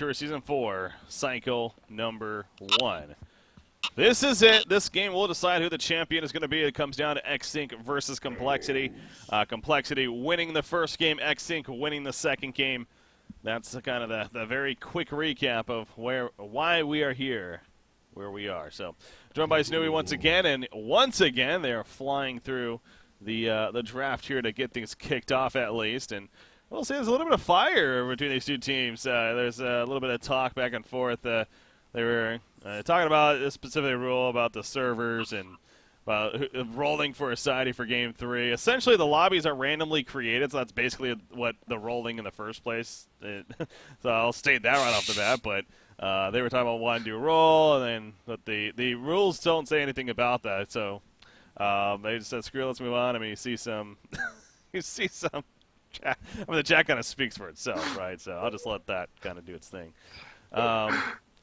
Tour Season 4, Cycle number 1. This is it. This game will decide who the champion is going to be. It comes down to X-Sync versus Complexity. Complexity winning the first game, X-Sync winning the second game. That's kind of the very quick recap of why we are here, where we are. So, joined by Snowy once again, and once again they are flying through the draft here to get things kicked off at least. And we'll see, there's a little bit of fire between these two teams. There's a little bit of talk back and forth. They were talking about this specific rule about the servers and about rolling for a sidey for Game 3. Essentially, the lobbies are randomly created, so that's basically what the rolling in the first place. So I'll state that right off the bat. But they were talking about wanting to do a roll, but the rules don't say anything about that. So they just said, "Screw it, let's move on." I mean, you see some, chat. I mean, the chat kind of speaks for itself, right? So I'll just let that kind of do its thing.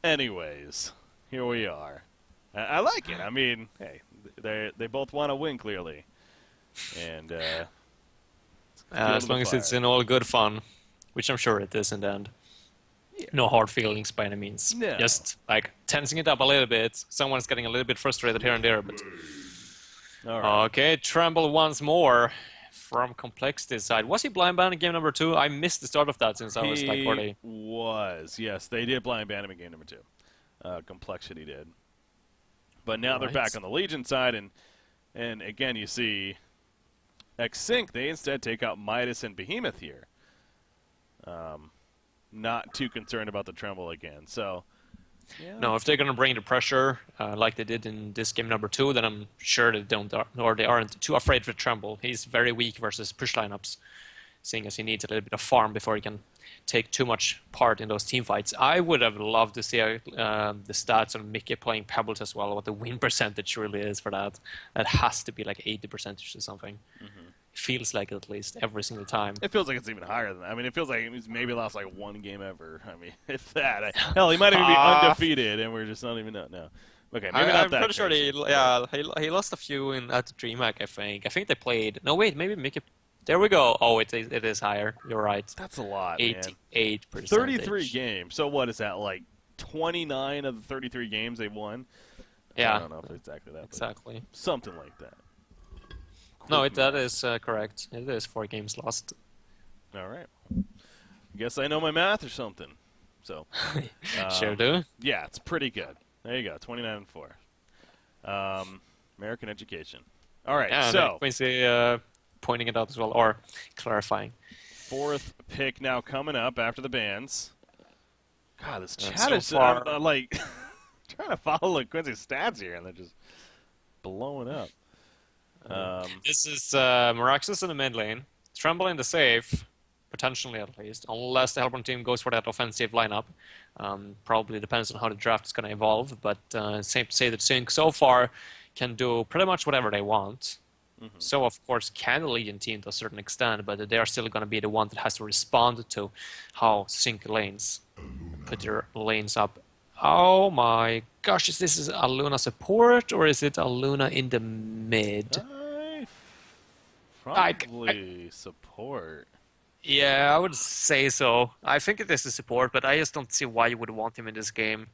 Anyways, here we are. I like it. I mean, hey, they both want to win clearly, and as long as it's in all good fun, which I'm sure it is in the end. No hard feelings by any means. No. Just like tensing it up a little bit. Someone's getting a little bit frustrated here and there, but all right. Okay, Tremble once more from Complexity side. Was he blind banned in game number 2? I missed the start of that since I was like 40. He was, yes. They did blind ban him in game number 2. Complexity did. But now they're back on the Legion side, and again, you see X-Sync, they instead take out Midas and Behemoth here. Not too concerned about the Tremble again. So, yeah. No, if they're going to bring the pressure like they did in this game number 2, then I'm sure they aren't too afraid for Tremble. He's very weak versus push lineups, seeing as he needs a little bit of farm before he can take too much part in those team fights. I would have loved to see the stats on Mickey playing Pebbles as well, what the win percentage really is for that. That has to be like 80% or something. Mm-hmm. Feels like it at least every single time. It feels like it's even higher than that. I mean, it feels like he's maybe lost like one game ever. I mean, if that. Hell, he might even be undefeated, and we're just not even know. No. Okay, maybe not that. I'm pretty sure he lost a few at the DreamHack, I think. I think they played. No, wait, maybe Mickey. There we go. Oh, it is higher. You're right. That's a lot, 88%. 33 games. So what is that, like 29 of the 33 games they won? Yeah. I don't know if it's exactly that. Exactly. Something like that. No, that is correct. It is 4 games lost. All right. Guess I know my math or something. So. Sure do. Yeah, it's pretty good. There you go, 29 and 4. American education. All right, yeah, so. Quincy pointing it out as well, or clarifying. 4th pick now coming up after the bans. God, this chat so is far, like trying to follow Quincy's stats here, and they're just blowing up. This is Meraxis in the mid lane, Tremble in the safe, potentially at least, unless the Hellborn team goes for that offensive lineup. Probably depends on how the draft is going to evolve, but safe to say that Sync so far can do pretty much whatever they want. Mm-hmm. So, of course, can the Legion team to a certain extent, but they are still going to be the one that has to respond to how Sync lanes, put their lanes up. Oh my gosh, is this a Luna support, or is it a Luna in the mid? Probably support. Yeah, I would say so. I think it is a support, but I just don't see why you would want him in this game.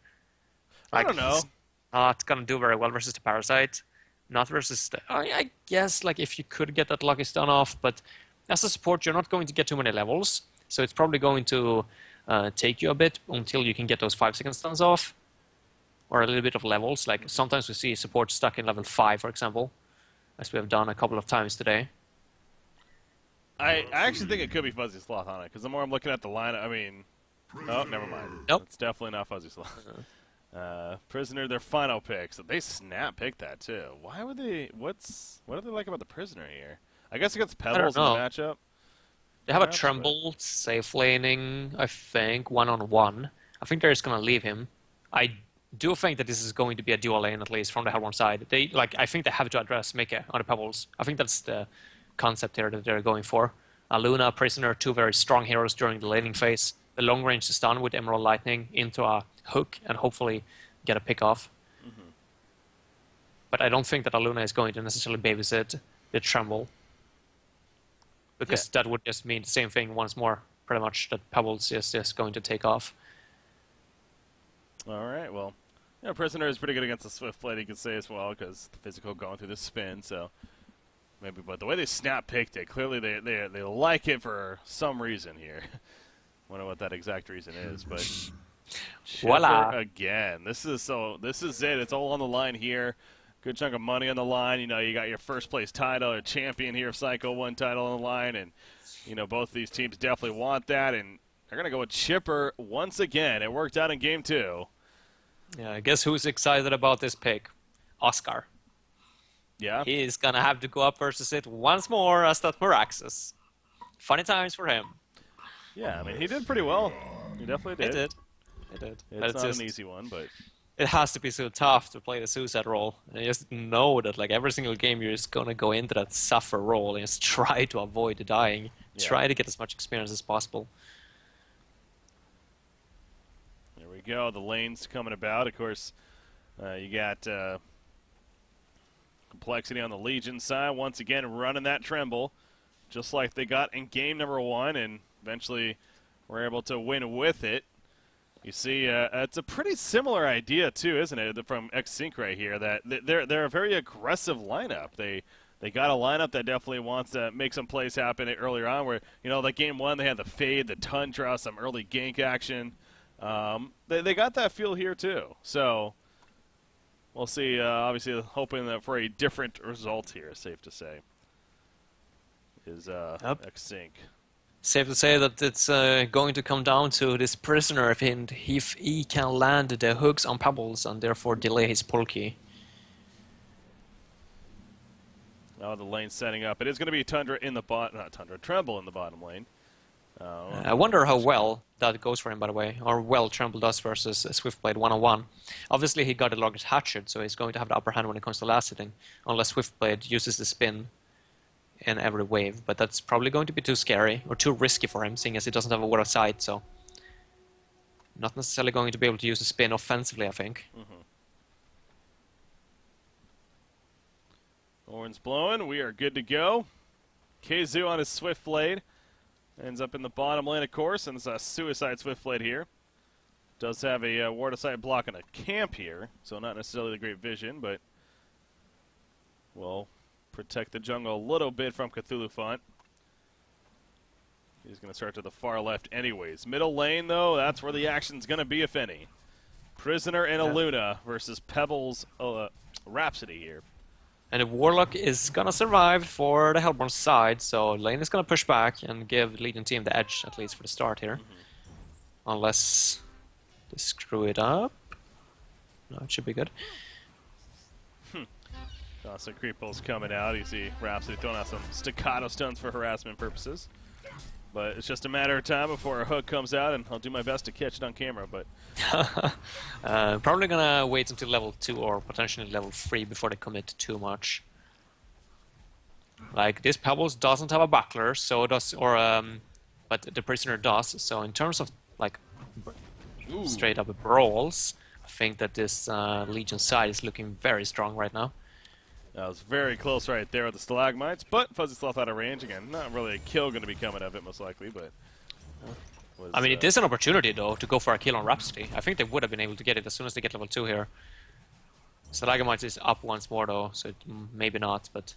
I don't know. He's not going to do very well versus the Parasite. Not versus I guess like if you could get that Lucky Stun off, but as a support, you're not going to get too many levels. So it's probably going to take you a bit until you can get those 5-second stuns off. Or a little bit of levels. Like sometimes we see support stuck in level 5, for example. As we have done a couple of times today. I actually think it could be Fuzzy Sloth on it, because the more I'm looking at the line, I mean... Oh, never mind. Nope. It's definitely not Fuzzy Sloth. Prisoner, their final pick. So they snap picked that, too. Why would they... What do they like about the Prisoner here? I guess against Pebbles in the matchup. They have a Tremble safe laning, I think, 1-on-1. I think they're just going to leave him. I do think that this is going to be a dual lane, at least, from the Hellborn side. I think they have to address Mickey on the Pebbles. I think that's the concept here that they're going for. A Luna, Prisoner, 2 very strong heroes during the laning phase. The long range stun with Emerald Lightning into a hook and hopefully get a pick off. Mm-hmm. But I don't think that Aluna is going to necessarily babysit the Tremble. Because that would just mean the same thing once more, pretty much, that Pebbles is just going to take off. All right, well, Prisoner is pretty good against the Swift Blade, you could say as well, because the physical going through the spin, so maybe. But the way they snap picked it, clearly they like it for some reason here. Wonder what that exact reason is, but Voila. Chipper again. This is it. It's all on the line here. Good chunk of money on the line. You know, you got your first place title, a champion here of Cycle 1 title on the line, and you know both these teams definitely want that, and they're gonna go with Chipper once again. It worked out in game 2. Yeah, I guess who's excited about this pick? Oscar. Yeah. He's gonna have to go up versus it once more as that Miraxus. Funny times for him. Yeah, I mean, he did pretty well. He definitely did. He did. It's not an easy one, but it has to be so tough to play the suicide role. And you just know that like every single game you're just gonna go into that suffer role and just try to avoid the dying. Yeah. Try to get as much experience as possible. There we go. The lanes coming about. Of course, you got Complexity on the Legion side. Once again, running that Tremble, just like they got in game number 1, and eventually were able to win with it. You see, it's a pretty similar idea too, isn't it, from X-Sync right here? That they're a very aggressive lineup. They got a lineup that definitely wants to make some plays happen earlier on. Where like game 1, they had the Fade, the Tundra, some early gank action. They got that feel here too. So we'll see. Obviously, hoping for a different result here. Safe to say is X-Sync. Safe to say that it's going to come down to this Prisoner if he can land the hooks on Pebbles and therefore delay his pull key. Oh, the lane setting up. It is going to be Tundra in the Tremble in the bottom lane. I wonder how well that goes for him, by the way, or well Tremble does versus Swiftblade one-on-one. Obviously, he got the largest hatchet, so he's going to have the upper hand when it comes to last hitting, unless Swiftblade uses the spin in every wave, but that's probably going to be too scary or too risky for him, seeing as he doesn't have a word of sight, so not necessarily going to be able to use the spin offensively, I think. Horns blowing. We are good to go. Keizu on his Swiftblade. Ends up in the bottom lane, of course, and it's a Suicide Swiftblade here. Does have a ward of sight block and a camp here, so not necessarily the great vision, but will protect the jungle a little bit from Cthulhu Font. He's going to start to the far left anyways. Middle lane, though, that's where the action's going to be, if any. Prisoner and a Luna versus Pebbles Rhapsody here. And the Warlock is going to survive for the Hellborn side, so lane is going to push back and give the Legion team the edge, at least for the start here. Unless they screw it up. No, it should be good. Some creeples coming out. You see Rhapsody throwing out some staccato stunts for harassment purposes. But it's just a matter of time before a hook comes out, and I'll do my best to catch it on camera. But probably gonna wait until level 2 or potentially level 3 before they commit too much. Like this Pebbles doesn't have a buckler, so does but the Prisoner does. So in terms of like straight up brawls, I think that this Legion side is looking very strong right now. That was very close right there with the Stalagmites, but Fuzzy Sloth out of range again. Not really a kill going to be coming of it, most likely, but... I mean, it is an opportunity, though, to go for a kill on Rhapsody. I think they would have been able to get it as soon as they get level 2 here. Stalagmites is up once more, though, so maybe not, but...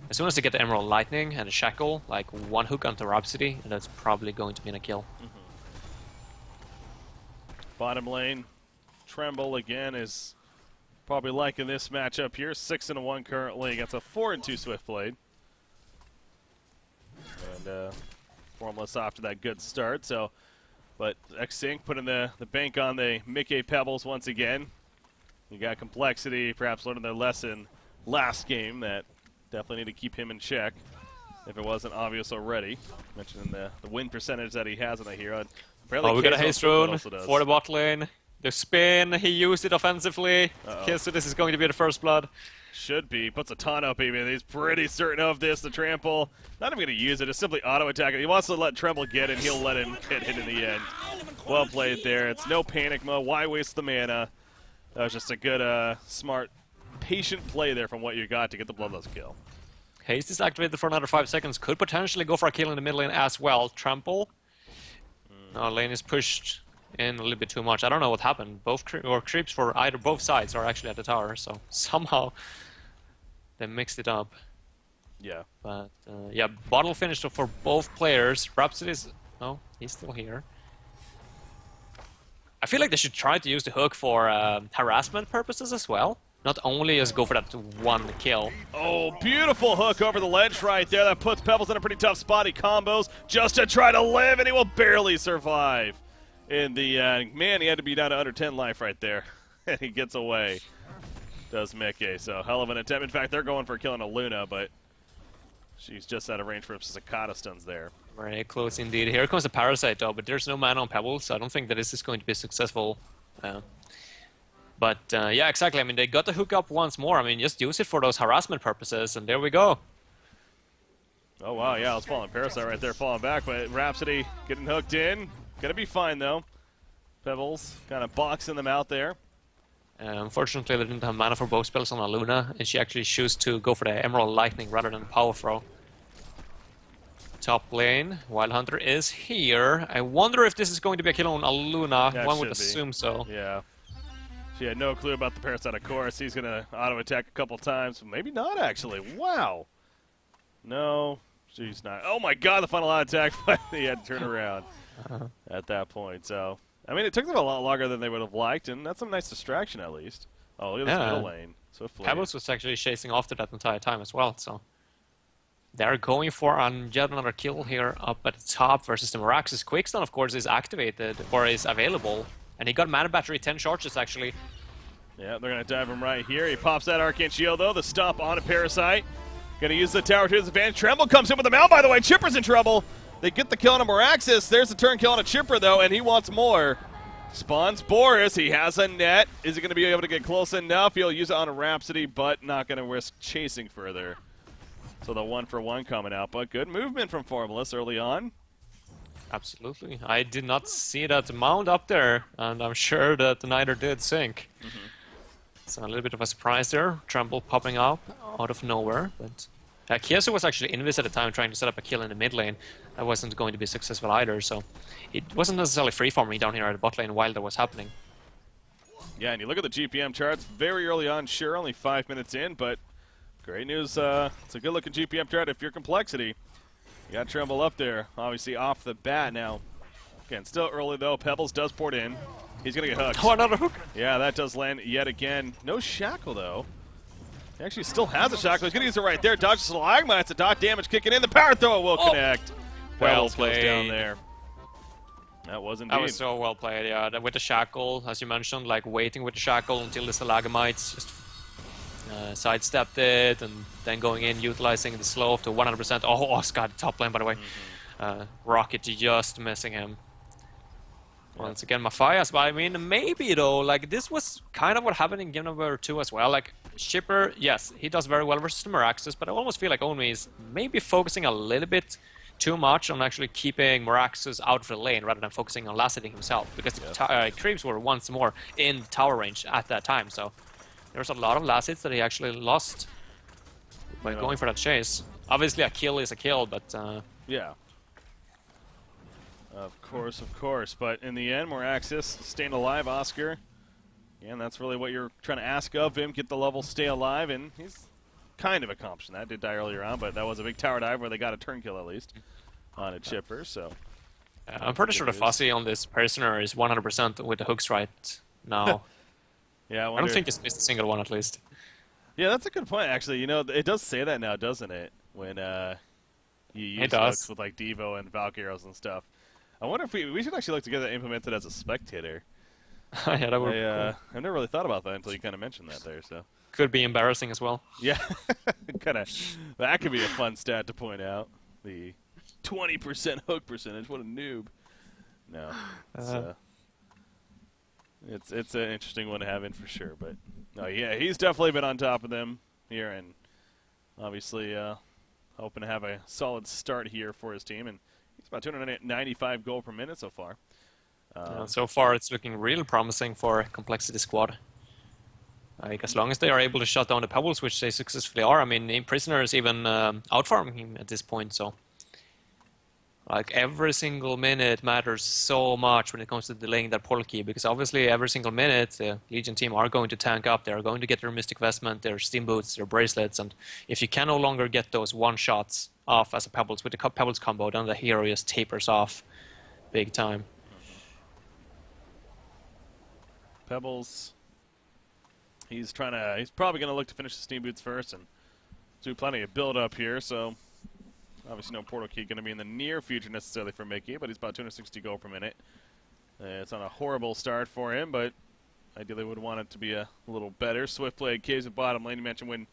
As soon as they get the Emerald Lightning and the Shackle, like one hook onto Rhapsody, and that's probably going to be a kill. Bottom lane, Tremble again is... probably liking this matchup here. 6-1 currently against a 4-2 Swiftblade. And formless after that good start. So, but X-Sync putting the bank on the Mickey Pebbles once again. You got Complexity, perhaps learning their lesson last game that definitely need to keep him in check if it wasn't obvious already. Mentioning the win percentage that he has on the hero. Oh, we got a haste rune for the bot lane. The spin, he used it offensively. Okay, so this is going to be the first blood. Should be. Puts a ton up even. He's pretty certain of this. The trample. Not even going to use it. It's simply auto-attack it. He wants to let Tremble get it. He'll let him get hit in the end. Well played there. It's no panic mode. Why waste the mana? That was just a good, smart, patient play there from what you got to get the Bloodlust kill. Haste is activated for another 5 seconds. Could potentially go for a kill in the mid lane as well. Trample. No, lane is pushed in a little bit too much. I don't know what happened. Both creeps for both sides are actually at the tower, so somehow they mixed it up. Yeah. But yeah, bottle finished for both players. Rhapsody's... No, he's still here. I feel like they should try to use the hook for harassment purposes as well. Not only just go for that one kill. Oh, beautiful hook over the ledge right there. That puts Pebbles in a pretty tough spot. He combos just to try to live, and he will barely survive. In the man, he had to be down to under 10 life right there. And he gets away. Does Mickey. So hell of an attempt. In fact, they're going for killing a Luna, but she's just out of range for some Sakata stuns there. Very close indeed. Here comes the Parasite though, but there's no mana on Pebbles, so I don't think that this is going to be successful. But yeah, exactly. I mean, they got the hook up once more. I mean, just use it for those harassment purposes, and there we go. Oh, wow, yeah, I was falling. Parasite right there falling back, but Rhapsody getting hooked in. Gonna be fine, though. Pebbles kind of boxing them out there. Unfortunately, they didn't have mana for both spells on Aluna, and she actually chose to go for the Emerald Lightning rather than Power Throw. Top lane, Wild Hunter is here. I wonder if this is going to be a kill on Aluna. Yeah, one would assume so. Yeah. She had no clue about the Parasite, of course. He's going to auto-attack a couple times. Maybe not, actually. Wow. No, she's not. Oh, my God, the final auto-attack. He had to turn around at that point. So, I mean, it took them a lot longer than they would have liked, and that's a nice distraction, at least. Oh, look at this middle lane. Swiftly. Pebbles was actually chasing after that entire time as well, so... They're going for yet another kill here up at the top versus the Meraxes. Quickstun, of course, is activated, or is available. And he got mana battery, 10 charges, actually. Yeah, they're going to dive him right here. He pops that Arcane Shield, though. The stop on a Parasite. Going to use the tower to his advantage. Tremble comes in with the mount, by the way. Chipper's in trouble. They get the kill on a Meraxes. There's the turn kill on a Chipper, though, and he wants more. Spawns Boris. He has a net. Is he going to be able to get close enough? He'll use it on a Rhapsody, but not going to risk chasing further. So the 1-for-1 coming out, but good movement from Formless early on. Absolutely. I did not see that mount up there, and I'm sure that neither did Sync. So a little bit of a surprise there. Tremble popping up out of nowhere, but Kiesu was actually invis at the time trying to set up a kill in the mid lane. That wasn't going to be successful either, so it wasn't necessarily free for me down here at the bot lane while that was happening. Yeah, and you look at the GPM charts very early on, sure, only 5 minutes in, but great news. It's a good-looking GPM chart if you're Complexity. You got Tremble up there, obviously off the bat now. Again, still early, though. Pebbles does port in. He's going to get hooked. Oh, another hook. Yeah, that does land yet again. No Shackle, though. He actually still has a Shackle. He's going to use it right there. Dodge Stalagmite. It's a dot damage kicking in. The power throw will connect. Well Pebbles played. goes down there. That was indeed. That was so well played, yeah. With the Shackle, as you mentioned, like waiting with the Shackle until the Stalagmites just sidestepped it, and then going in, utilizing the Sloth to 100%. Oh, Oscar, top lane, by the way. Rocket just missing him. Once again, Matthias, but I mean, maybe though, like this was kind of what happened in game number 2 as well. Like, Shipper, yes, he does very well versus the Meraxes, but I almost feel like Onmi is maybe focusing a little bit too much on actually keeping Meraxes out of the lane rather than focusing on last hitting himself, because the creeps were once more in tower range at that time, so there was a lot of last hits that he actually lost by going for that chase. Obviously, a kill is a kill, but... yeah. Of course. But in the end, Meraxes staying alive, Oscar. And that's really what you're trying to ask of him. Get the level, stay alive, and he's kind of accomplishing that. Did die earlier on, but that was a big tower dive where they got a turn kill at least on a Chipper, so... I'm pretty sure the Fuzzy on this Prisoner is 100% with the hooks right now. Yeah, I don't think it's missed a single one, at least. Yeah, that's a good point, actually. You know, it does say that now, doesn't it? When you use hooks with, like, Devo and Valkyros and stuff. I wonder if we should actually look to get that implemented as a spectator. Yeah, that would be cool. I've never really thought about that until you kind of mentioned that there, so... Could be embarrassing as well. Yeah, that could be a fun stat to point out. The 20% hook percentage. What a noob. No, it's an interesting one to have in for sure. But no, yeah, he's definitely been on top of them here, and obviously hoping to have a solid start here for his team. And he's about 295 gold per minute so far. So far, it's looking real promising for Complexity Squad. Like, as long as they are able to shut down the Pebbles, which they successfully are. I mean, Prisoner is even outfarming him at this point, so... Like every single minute matters so much when it comes to delaying that portal key, because obviously every single minute the Legion team are going to tank up. They're going to get their Mystic Vestment, their Steam Boots, their bracelets, and if you can no longer get those one-shots off as a Pebbles with the Pebbles combo, then the hero just tapers off big time. Pebbles, he's probably going to look to finish the Steam Boots first and do plenty of build-up here, so obviously no portal key going to be in the near future necessarily for Mickey, but he's about 260 gold per minute. It's not a horrible start for him, but ideally would want it to be a little better. Swift play, Caves at bottom lane. You mentioned when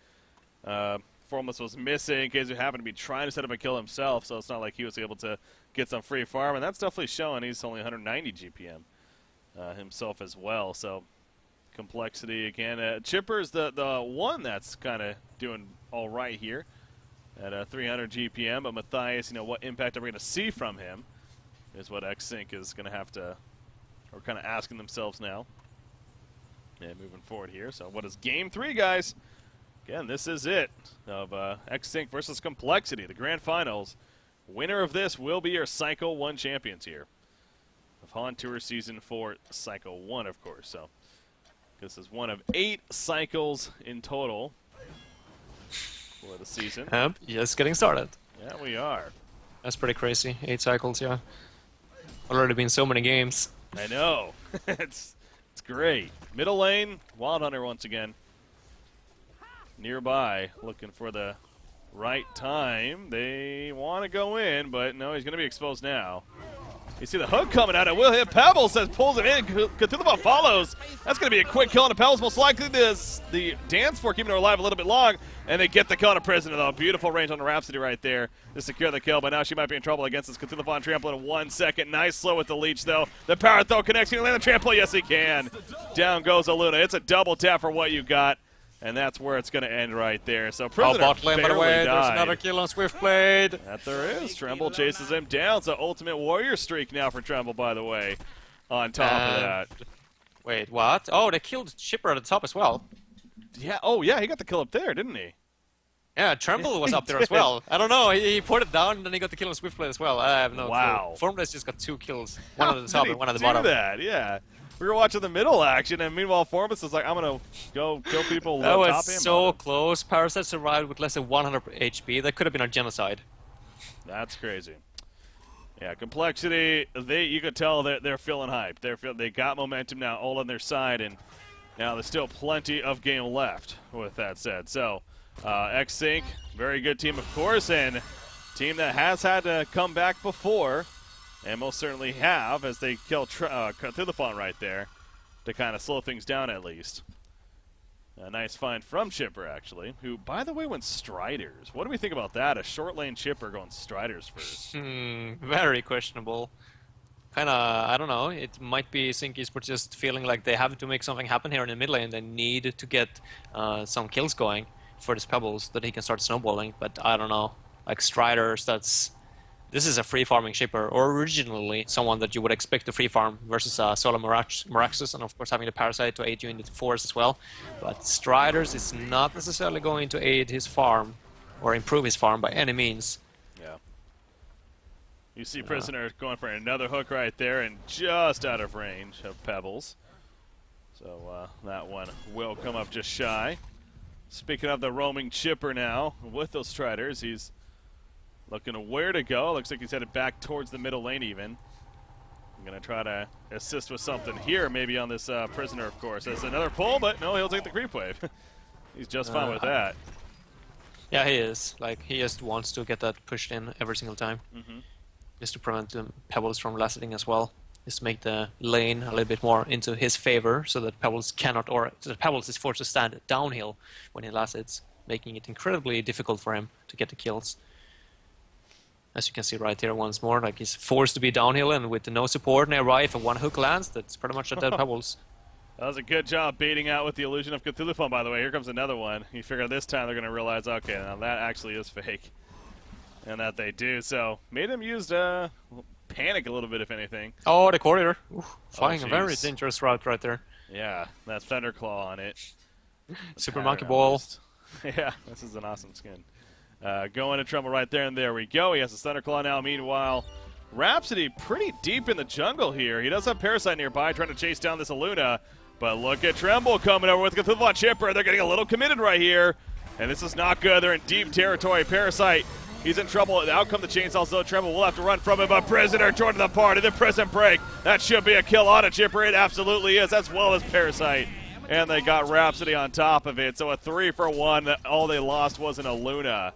Formless was missing, Caves happened to be trying to set up a kill himself, so it's not like he was able to get some free farm, and that's definitely showing. He's only 190 GPM himself as well, so complexity again. Chipper's the one that's kind of doing all right here at 300 GPM, but Matthias, what impact are we going to see from him is what X-Sync is going to have to, or kind of asking themselves now. And moving forward here. So what is Game 3, guys? Again, this is it of X-Sync versus Complexity, the Grand Finals. Winner of this will be your Cycle 1 champions here of Han Tour Season 4 Cycle 1, of course. So this is one of 8 cycles in total for the season. Yep, just getting started. Yeah, we are. That's pretty crazy. 8 cycles, yeah. Already been so many games. I know. it's great. Middle lane, Wild Hunter once again. Nearby, looking for the right time. They want to go in, but no, he's going to be exposed now. You see the hook coming out. It will hit Pebbles, says pulls it in. Cthulhu follows. That's going to be a quick kill on Pebbles. Most likely the dance for keeping her alive a little bit long. And they get the kill on a prisoner, though. Beautiful range on the Rhapsody right there to secure the kill. But now she might be in trouble against this Cthulhu trample in 1 second. Nice slow with the leech, though. The power throw connects. Can he land the trample? Yes, he can. Down goes Aluna. It's a double tap for what you got. And that's where it's going to end right there. So Prisoner bot lane, by the way, died. there's another kill on Swiftblade. That there is. Tremble chases him down. It's an Ultimate Warrior streak now for Tremble, by the way, on top of that. Wait, what? Oh, they killed Chipper at the top as well. Yeah. Oh, yeah, he got the kill up there, didn't he? Yeah, Tremble was up there as well. I don't know. He put it down, and then he got the kill on Swiftblade as well. I have no clue. Formless just got 2 kills. One at the top and one at the bottom. That? Yeah. We were watching the middle action, and meanwhile, Formless is like, I'm going to go kill people. That was so close. Parasite survived with less than 100 HP. That could have been a genocide. That's crazy. Yeah, Complexity, you could tell that they're feeling hyped. They got momentum now all on their side, and now there's still plenty of game left, with that said. So, X-Sync, very good team, of course, and team that has had to come back before. And most certainly have, as they kill Cthulhu right there to kind of slow things down at least. A nice find from Chipper, actually, who, by the way, went Striders. What do we think about that? A short lane Chipper going Striders first. Very questionable. Kind of, I don't know. It might be Sinkies were just feeling like they have to make something happen here in the mid lane. They need to get some kills going for this Pebbles that he can start snowballing. But I don't know. Like Striders, this is a free farming shipper, or originally someone that you would expect to free farm versus Solo Miraxus, and of course having the Parasite to aid you in the forest as well. But Striders is not necessarily going to aid his farm or improve his farm by any means. Yeah. You see Prisoner going for another hook right there and just out of range of Pebbles. So that one will come up just shy. Speaking of the roaming chipper now, with those Striders, he's looking to where to go. Looks like he's headed back towards the middle lane even. I'm going to try to assist with something here, maybe on this Prisoner, of course. That's another pull, but no, he'll take the creep wave. He's just fine with that. Yeah, he is. Like, he just wants to get that pushed in every single time. Just to prevent the Pebbles from lassing as well. Just to make the lane a little bit more into his favor, so that Pebbles cannot, or so that Pebbles is forced to stand downhill when he last, making it incredibly difficult for him to get the kills. As you can see right here once more, like he's forced to be downhill, and with no support nearby, if a one hook lands, that's pretty much a dead Pebbles. That was a good job baiting out with the illusion of Cthulhu, by the way. Here comes another one. You figure this time they're going to realize, okay, now that actually is fake. And that they do. So, made him use panic a little bit, if anything. Oh, the courier. Flying a very dangerous route right there. Yeah, that Thunderclaw on it. Super Monkey Ball. Yeah, this is an awesome skin. Going to Tremble right there, and there we go. He has a Thunderclaw now. Meanwhile, Rhapsody pretty deep in the jungle here. He does have Parasite nearby trying to chase down this Aluna. But look at Tremble coming over with Cthulhu on Chipper. They're getting a little committed right here. And this is not good. They're in deep territory. Parasite, he's in trouble. Out come the chainsaws, though. Tremble will have to run from him. But Prisoner joining the party. The prison break. That should be a kill on a Chipper. It absolutely is, as well as Parasite. And they got Rhapsody on top of it. So a 3-for-1. All they lost was an Aluna,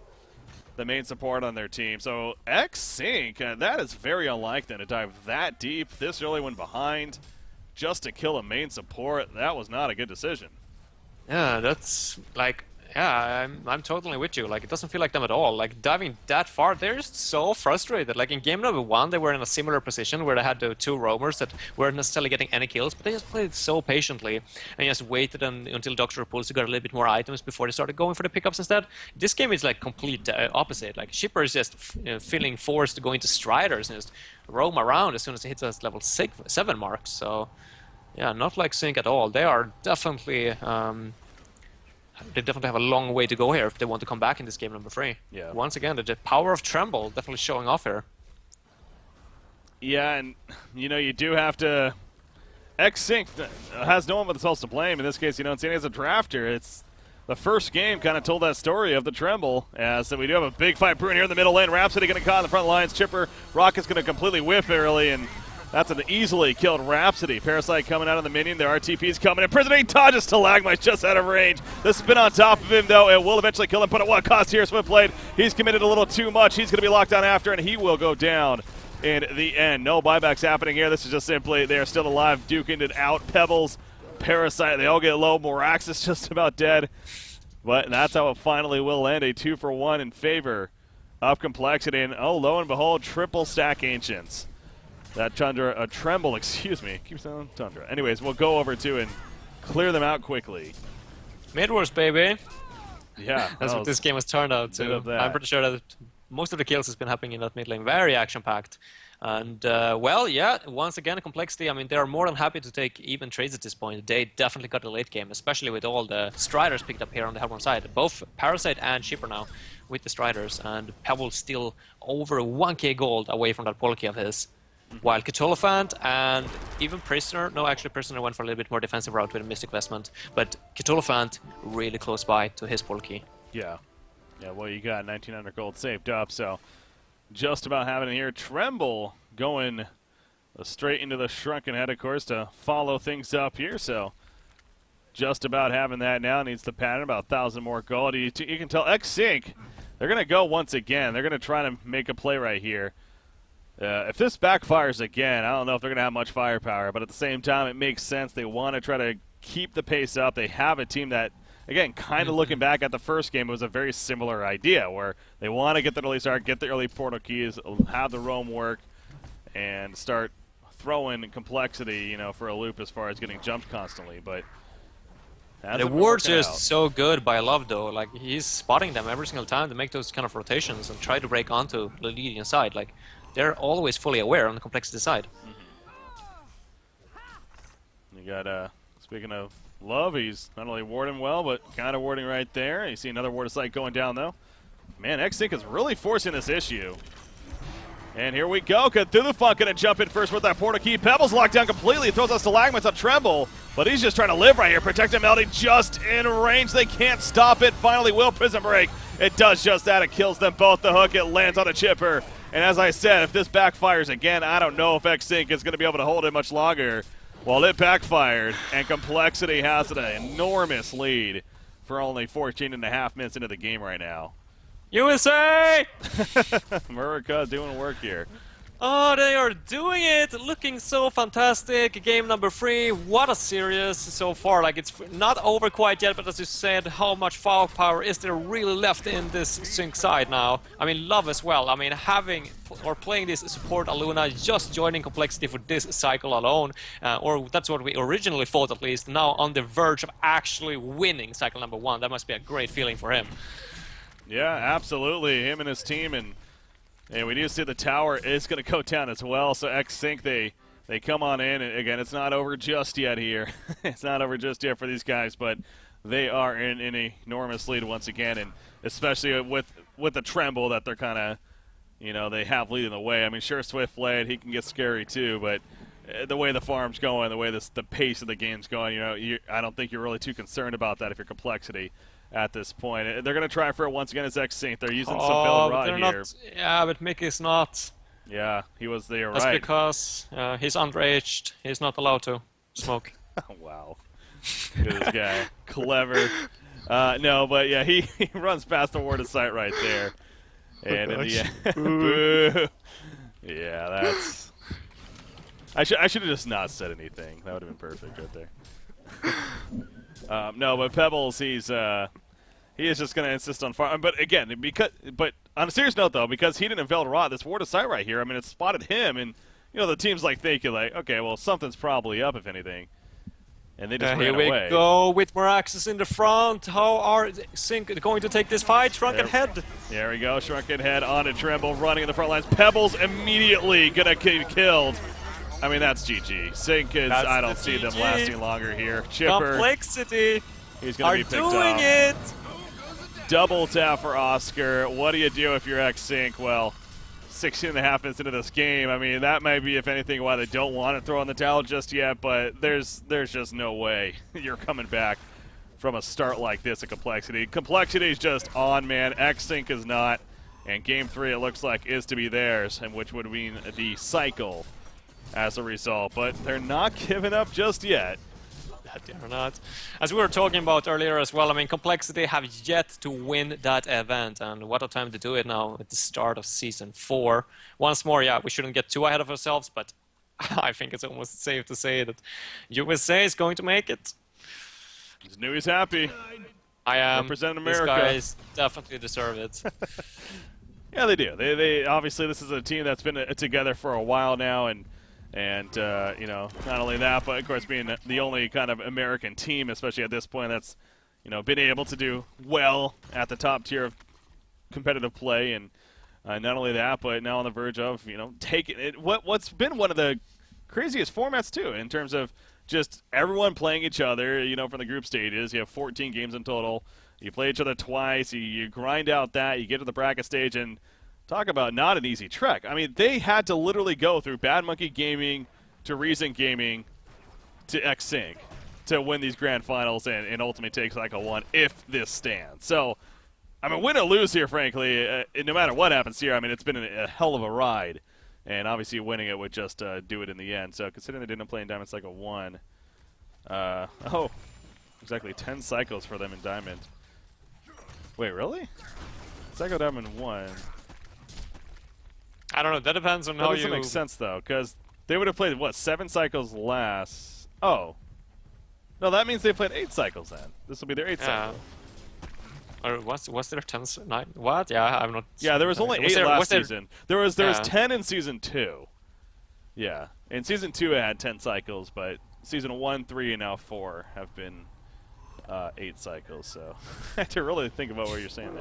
the main support on their team. So X-Sync, that is very unlike them to dive that deep this early when behind just to kill a main support. That was not a good decision. Yeah, that's like, yeah, I'm totally with you. Like, it doesn't feel like them at all. Like, diving that far, they're just so frustrated. Like, in game number 1, they were in a similar position where they had the 2 roamers that weren't necessarily getting any kills, but they just played so patiently and just waited until Dr. Repulsor got a little bit more items before they started going for the pickups instead. This game is like complete opposite. Like, Shipper is just feeling forced to go into Striders and just roam around as soon as he hits that level 7 mark. So, yeah, not like Sync at all. They are definitely... they definitely have a long way to go here if they want to come back in this game number 3. Yeah. Once again, the power of Tremble definitely showing off here. Yeah, and, you know, you do have to... X-Sync has no one but themselves to blame. In this case, you know, seeing as a drafter, it's... The first game kind of told that story of the Tremble, as we do have a big fight brewing here in the middle lane. Rhapsody getting caught in the front lines. Chipper, Rocket's going to completely whiff early, and that's an easily killed Rhapsody. Parasite coming out of the minion. Their RTP's coming in. Prisoner dodges Stalagmite's just out of range. The spin on top of him, though, it will eventually kill him. But at what cost here? Swiftblade, he's committed a little too much. He's going to be locked down after, and he will go down in the end. No buybacks happening here. This is just simply they are still alive, duking it out. Pebbles, Parasite, they all get low. Morax is just about dead. But that's how it finally will end. A 2-for-1 in favor of Complexity. And, oh, lo and behold, triple stack Ancients. That Tundra, Tremble, excuse me. Keep saying Tundra. Anyways, we'll go over to and clear them out quickly. Mid-wars, baby. Yeah. That's what this game has turned out to. I'm pretty sure that most of the kills has been happening in that mid lane. Very action-packed. And, well, yeah, once again, Complexity, I mean, they are more than happy to take even trades at this point. They definitely got the late game, especially with all the Striders picked up here on the Hellborn side. Both Parasite and Shipper now with the Striders. And Pebble still over 1k gold away from that Polki of his. While Cthulhuphant and even Prisoner, no, actually Prisoner went for a little bit more defensive route with a Mystic Vestment, but Cthulhuphant really close by to his Polki. Yeah. Yeah, well, you got 1900 gold saved up, so just about having it here. Tremble going straight into the Shrunken Head, of course, to follow things up here, so just about having that now. Needs the pattern, about 1,000 more gold. You can tell X-Sync, they're going to go once again. They're going to try to make a play right here. If this backfires again, I don't know if they're going to have much firepower, but at the same time, it makes sense. They want to try to keep the pace up. They have a team that, again, kind of looking back at the first game, it was a very similar idea where they want to get the early start, get the early portal keys, have the roam work, and start throwing Complexity, you know, for a loop as far as getting jumped constantly. But the wards are just so good by Love, though. Like, he's spotting them every single time to make those kind of rotations and try to break onto the leading side. Like, they're always fully aware on the Complexity side. You got, speaking of Love, he's not only warding well, but kind of warding right there. You see another ward of sight going down, though. Man, X-Sync is really forcing this issue. And here we go. Cthulhuphant going to jump in first with that portal key. Pebbles locked down completely. Throws out Stalagmites on Tremble. But he's just trying to live right here. Protecting Melody just in range. They can't stop it. Finally will Prison Break. It does just that. It kills them both. The hook, it lands on a Chipper. And as I said, if this backfires again, I don't know if X-Sync is going to be able to hold it much longer. Well, it backfired, and Complexity has an enormous lead for only 14.5 minutes into the game right now. USA! Murica doing work here. Oh, they are doing it! Looking so fantastic. Game number 3. What a series so far. Like, it's not over quite yet, but as you said, how much firepower is there really left in this Sync side now? I mean, Love as well. I mean, having or playing this support Aluna, just joining Complexity for this cycle alone, or that's what we originally thought at least, now on the verge of actually winning cycle number 1. That must be a great feeling for him. Yeah, absolutely. Him and his team, and we do see the tower is going to go down as well. So X-Sync, they come on in, and again, it's not over just yet here. It's not over just yet for these guys, but they are in an enormous lead once again, and especially with the Tremble that they're kind of you know, they have leading the way. I mean, sure, Swiftblade, he can get scary too, but the way the farm's going, the way the pace of the game's going, you know, I don't think you're really too concerned about that if you're Complexity at this point. They're going to try for it once again as X-Sync. They're using some build rod here. Not, yeah, but Mickey's not. Yeah, he was there, right. That's because he's underaged. He's not allowed to smoke. Wow. Look at this guy. Clever. No, but yeah, he runs past the ward of sight right there. And in the end, boo. Yeah, that's... I should have just not said anything. That would have been perfect right there. No, but Pebbles, he is just going to insist on farm. But again, but on a serious note though, because he didn't invalid Rod, this ward of sight right here, I mean, it spotted him, and you know the team's like thinking like, okay, well something's probably up if anything, and they just ran away. Here we go with Miraxis in the front. How are Sync going to take this fight? Shrunken Head. There we go, Shrunken Head on a Tremble, running in the front lines. Pebbles immediately gonna get killed. I mean, that's GG. Sync is, I don't see them lasting longer here. Chipper. Complexity. He's going to be picked doing it. Double tap for Oscar. What do you do if you're X-Sync? Well, 16.5 minutes into this game. I mean, that might be, if anything, why they don't want to throw in the towel just yet, but there's just no way you're coming back from a start like this at Complexity. Complexity is just on, man. X-Sync is not. And Game 3, it looks like, is to be theirs, and which would mean the cycle as a result, but they're not giving up just yet. They're not. As we were talking about earlier as well, I mean, Complexity have yet to win that event, and what a time to do it now at the start of Season 4. Once more, yeah, we shouldn't get too ahead of ourselves, but I think it's almost safe to say that USA is going to make it. He's new, he's happy. I am. Representing America. These guys definitely deserve it. Yeah, they do. They obviously, this is a team that's been together for a while now, and you know, not only that, but of course being the only kind of American team, especially at this point, that's, you know, been able to do well at the top tier of competitive play, and not only that, but now on the verge of, you know, taking it. What's been one of the craziest formats too, in terms of just everyone playing each other. You know, from the group stages, you have 14 games in total. You play each other twice. You grind out that. You get to the bracket stage and. Talk about not an easy trek. I mean, they had to literally go through Bad Monkey Gaming to Reason Gaming to X-Sync to win these grand finals and ultimately take Cycle 1 if this stands. So, I mean, win or lose here, frankly, no matter what happens here, I mean, it's been a hell of a ride. And obviously winning it would just do it in the end. So, considering they didn't play in Diamond Cycle 1, exactly 10 cycles for them in Diamond. Wait, really? Cycle Diamond 1. I don't know. That depends on how you... That doesn't make sense, though, because they would have played, what, 7 cycles last? Oh. No, that means they played 8 cycles, then. This will be their 8th cycle. Or was there 10? 9? What? Yeah, I'm not... Yeah, there was only 8 last season. There was 10 in Season 2. Yeah. In Season 2, it had 10 cycles, but Season 1, 3, and now 4 have been 8 cycles, so... I have to really think about what you're saying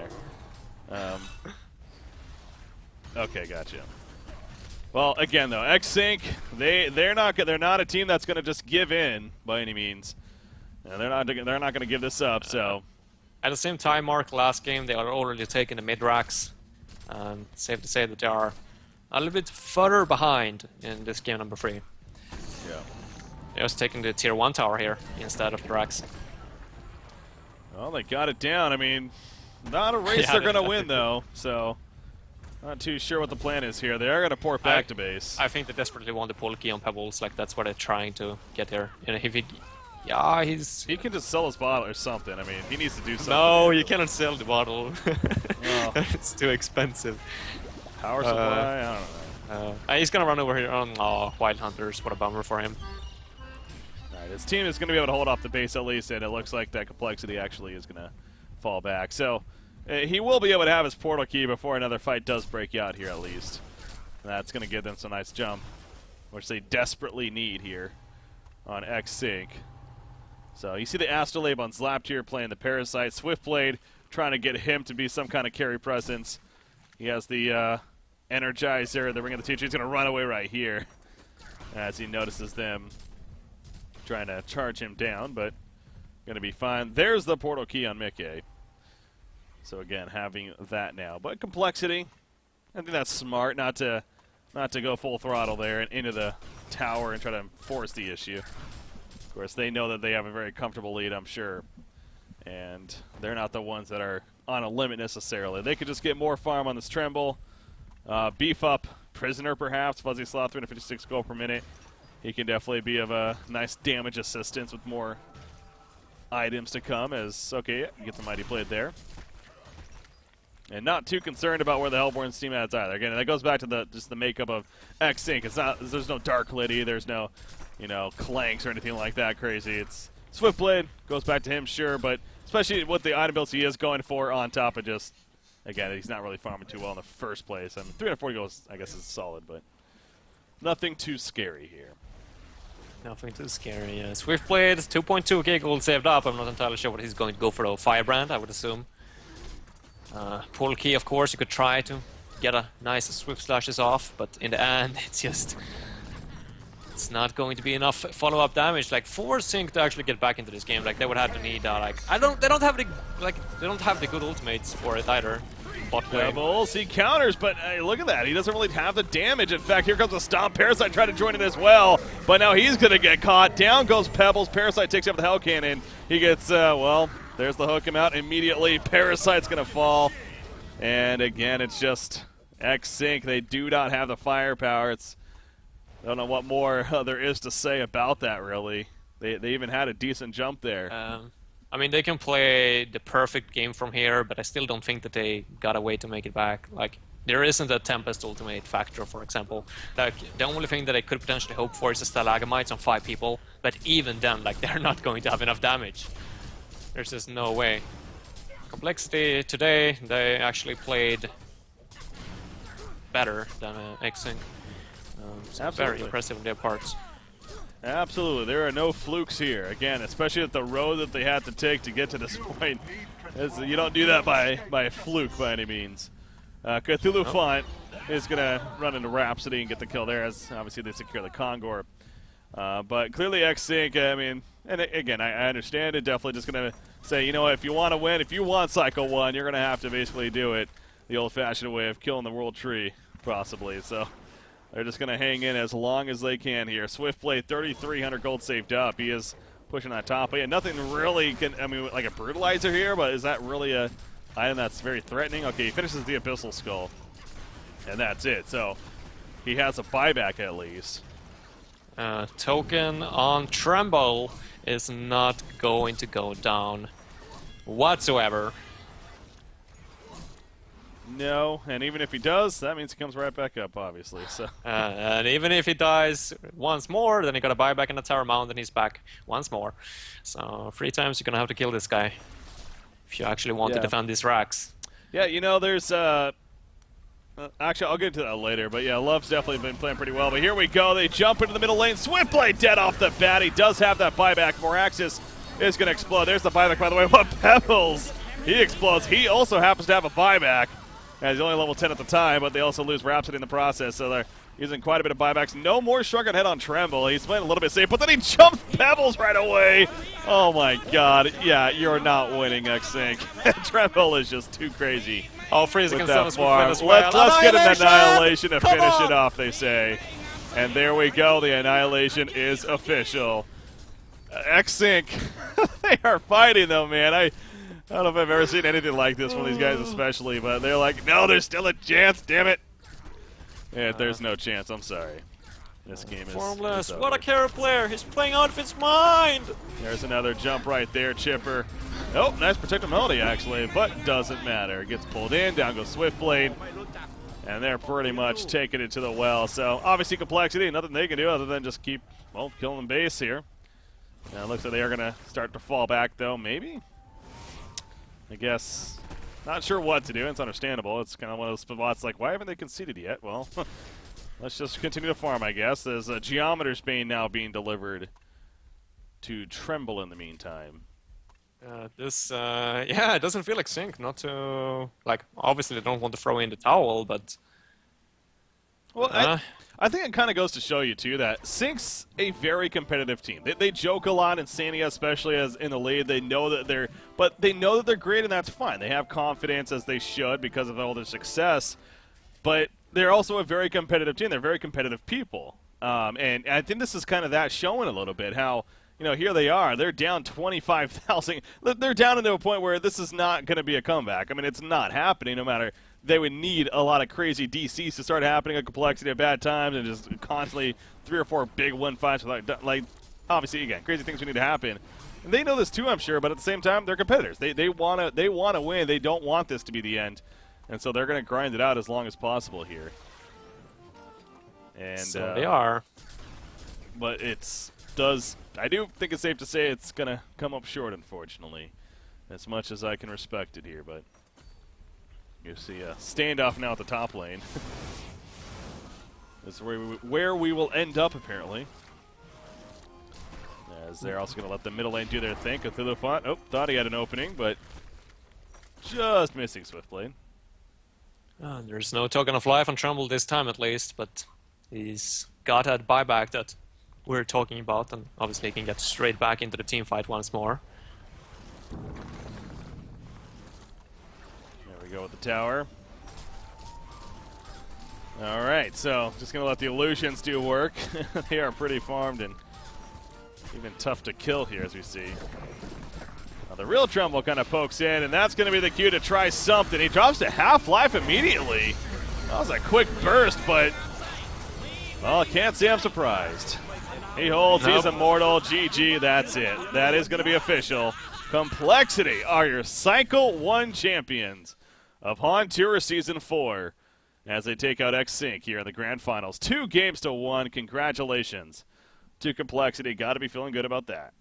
there. Okay, gotcha. Well, again though, X-Sync, they're not a team that's going to just give in by any means. They're not going to give this up. So, at the same time, Mark, last game they are already taking the mid racks. Safe to say that they are a little bit further behind in this game number 3. Yeah. They're just taking the tier 1 tower here instead of the racks. Well, they got it down. I mean, not a race they're going to win though. So. Not too sure what the plan is here. They are going to port back to base. I think they desperately want the pull key on Pebbles. Like, that's what they're trying to get here. And if he... He can just sell his bottle or something. I mean, he needs to do something. No, you cannot sell the bottle. Oh. It's too expensive. Power supply? I don't know. He's going to run over here on Wild Hunters. What a bummer for him. All right, his team is going to be able to hold off the base at least, and it looks like that Complexity actually is going to fall back. So... he will be able to have his portal key before another fight does break out here, at least. And that's going to give them some nice jump, which they desperately need here on X-Sync. So you see the Astrolabe on Zlap here playing the Parasite. Swiftblade trying to get him to be some kind of carry presence. He has the Energizer, the Ring of the Teacher. He's going to run away right here as he notices them trying to charge him down, but going to be fine. There's the portal key on Mickey. So again, having that now. But Complexity, I think that's smart not to go full throttle there and into the tower and try to force the issue. Of course, they know that they have a very comfortable lead, I'm sure, and they're not the ones that are on a limit necessarily. They could just get more farm on this Tremble, beef up Prisoner perhaps. Fuzzy Sloth, 356 gold per minute. He can definitely be of a nice damage assistance with more items to come. As okay, you get the Mighty Blade there. And not too concerned about where the Hellborn's team adds either. Again, that goes back to just the makeup of X-Sync. There's no Dark Liddy, there's no, Clanks or anything like that crazy. It's Swiftblade, goes back to him, sure, but especially with the item builds he is going for on top of just, again, he's not really farming too well in the first place. And 340 goals, I guess, is solid, but nothing too scary here. Nothing too scary, yeah. Swiftblade, 2.2k gold saved up. I'm not entirely sure what he's going to go for, though. Firebrand, I would assume. Pull key, of course, you could try to get a nice Swift Slashes off, but in the end, it's not going to be enough follow-up damage. Like, for Sync to actually get back into this game, like, they would have to need, they don't have the good ultimates for it either. Pebbles, he counters, but hey, look at that. He doesn't really have the damage. In fact, here comes a Stomp. Parasite trying to join in as well, but now he's going to get caught. Down goes Pebbles. Parasite takes up the Hell Cannon. He gets, there's the hook him out immediately. Parasite's going to fall. And again, it's just X-Sync. They do not have the firepower. I don't know what more there is to say about that, really. They even had a decent jump there. I mean, they can play the perfect game from here, but I still don't think that they got a way to make it back. Like, there isn't a Tempest ultimate factor, for example. Like, the only thing that I could potentially hope for is a Stalagmites on 5 people, but even then, like, they're not going to have enough damage. There's just no way. Complexity today, they actually played better than X-Sync. So very impressive in their parts. Absolutely, there are no flukes here. Again, especially at the road that they had to take to get to this point. You don't do that by a fluke by any means. Cthulhu Font is going to run into Rhapsody and get the kill there, as obviously they secure the Kongor. But clearly X-Sync, I mean, and again, I understand it, definitely just going to say, you know what, if you want to win, if you want Cycle 1, you're going to have to basically do it the old-fashioned way of killing the World Tree, possibly. So they're just going to hang in as long as they can here. Swiftblade, 3,300 gold saved up. He is pushing on top. But yeah, nothing really can, I mean, like a Brutalizer here, but is that really a item that's very threatening? Okay, he finishes the Abyssal Skull, and that's it. So he has a buyback at least. Token on Tremble is not going to go down whatsoever. No, and even if he does, that means he comes right back up, obviously. So. And even if he dies once more, then he got a buyback in the Tower Mount, and he's back once more. So 3 times you're gonna have to kill this guy if you actually want to defend these racks. Yeah, you know, there's actually, I'll get into that later, but yeah, Love's definitely been playing pretty well. But here we go, they jump into the middle lane. Swiftblade dead off the bat. He does have that buyback. Moraxis is gonna explode. There's the buyback, by the way. What Pebbles? He explodes. He also happens to have a buyback. And he's only level 10 at the time, but they also lose Rhapsody in the process, so they're using quite a bit of buybacks. No more Shrunken Head on Tremble. He's playing a little bit safe, but then he jumps Pebbles right away. Oh my god. Yeah, you're not winning, X-Sync. Tremble is just too crazy. Oh, Freeze can that farm. Let's get an Annihilation to finish it off, they say. And there we go. The Annihilation is official. X-Sync, they are fighting though, man. I don't know if I've ever seen anything like this from these guys especially, but they're like, no, there's still a chance, damn it. Yeah, there's no chance, I'm sorry. This game is Formless, what a carry player, he's playing out of his mind! There's another jump right there, Chipper. Oh, nice protective melody actually, but doesn't matter. Gets pulled in, down goes Swiftblade, and they're pretty much taking it to the well. So obviously Complexity, nothing they can do other than just keep, well, killing base here. Now it looks like they are going to start to fall back though, maybe? I guess, not sure what to do. It's understandable. It's kind of one of those spots like, why haven't they conceded yet? Well, let's just continue to farm, I guess. There's a Geometer's Bane now being delivered to Tremble in the meantime. Yeah, it doesn't feel like Sync. Not to, like, obviously they don't want to throw in the towel, but... Well, I think it kind of goes to show you, too, that Sync's a very competitive team. They joke a lot, and Sania especially as in the lead. They know that they're great, and that's fine. They have confidence, as they should, because of all their success. but they're also a very competitive team. They're very competitive people. And I think this is kind of that showing a little bit how, here they are. They're down 25,000. They're down into a point where this is not going to be a comeback. I mean, it's not happening no matter. They would need a lot of crazy DCs to start happening, a complexity at bad times, and just constantly 3 or 4 big win fights. Like obviously, again, crazy things would need to happen. And they know this too, I'm sure, but at the same time, they're competitors. They want to win. They don't want this to be the end. And so they're going to grind it out as long as possible here. And so they are. But I do think it's safe to say it's going to come up short, unfortunately, as much as I can respect it here. But you see a standoff now at the top lane. This is where we will end up, apparently. As they're also going to let the middle lane do their thing. Go through the front. Oh, thought he had an opening, but just missing Swiftblade. There's no token of life on Trumbull this time, at least, but he's got that buyback that we're talking about, and obviously he can get straight back into the team fight once more. There we go with the tower. All right, so just going to let the illusions do work. They are pretty farmed and even tough to kill here, as we see. Now the real Trumbull kind of pokes in, and that's going to be the cue to try something. He drops to half-life immediately. That was a quick burst, but, well, can't say I'm surprised. He holds, He's immortal, GG, that's it. That is going to be official. Complexity are your Cycle 1 champions of Han Tour Season 4 as they take out X-Sync here in the Grand Finals. 2-1. Congratulations to Complexity. Got to be feeling good about that.